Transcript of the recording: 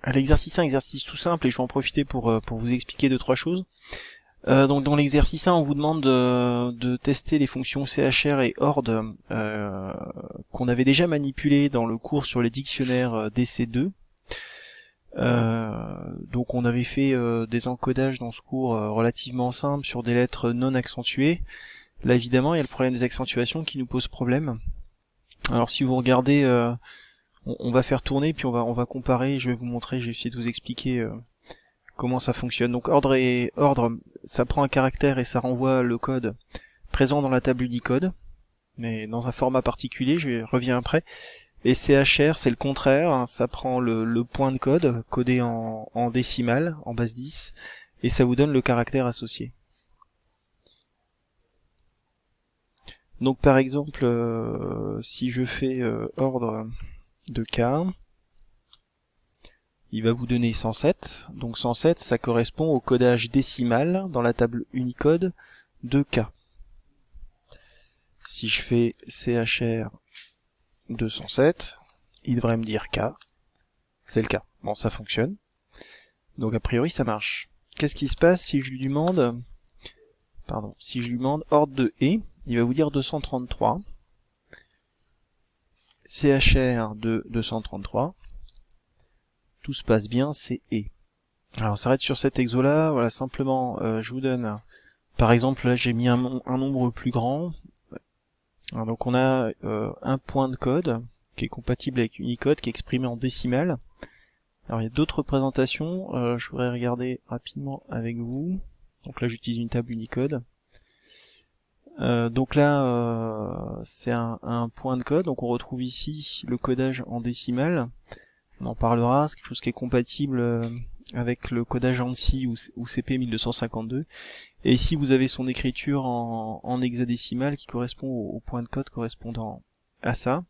L'exercice 1, exercice tout simple, et je vais en profiter pour vous expliquer deux trois choses. Donc dans l'exercice 1, on vous demande de tester les fonctions CHR et ORD qu'on avait déjà manipulées dans le cours sur les dictionnaires DC2. Donc on avait fait des encodages dans ce cours relativement simples sur des lettres non accentuées. Là évidemment il y a le problème des accentuations qui nous pose problème. Alors si vous regardez, on va faire tourner puis on va comparer, je vais vous montrer, j'ai essayé de vous expliquer comment ça fonctionne. Donc ordre, ça prend un caractère et ça renvoie le code présent dans la table Unicode, mais dans un format particulier, je reviens après. Et CHR, c'est le contraire, hein, ça prend le point de code, codé en décimale, en base 10, et ça vous donne le caractère associé. Donc par exemple, si je fais ordre de K, il va vous donner 107. Donc 107, ça correspond au codage décimal dans la table Unicode de K. Si je fais CHR 207, il devrait me dire K. C'est le cas. Bon, ça fonctionne. Donc a priori, ça marche. Qu'est-ce qui se passe si je lui demande... si je lui demande ordre de E, il va vous dire 233. CHR de 233. Tout se passe bien, c'est E. Alors on s'arrête sur cet exo là, voilà, simplement je vous donne, par exemple là j'ai mis un nombre plus grand. Alors, donc on a un point de code qui est compatible avec Unicode, qui est exprimé en décimale. Alors il y a d'autres représentations, je voudrais regarder rapidement avec vous. Donc là j'utilise une table Unicode. Donc là c'est un point de code, donc on retrouve ici le codage en décimale. On en parlera, c'est quelque chose qui est compatible avec le codage ANSI ou CP 1252. Et ici vous avez son écriture en hexadécimal qui correspond au point de code correspondant à ça.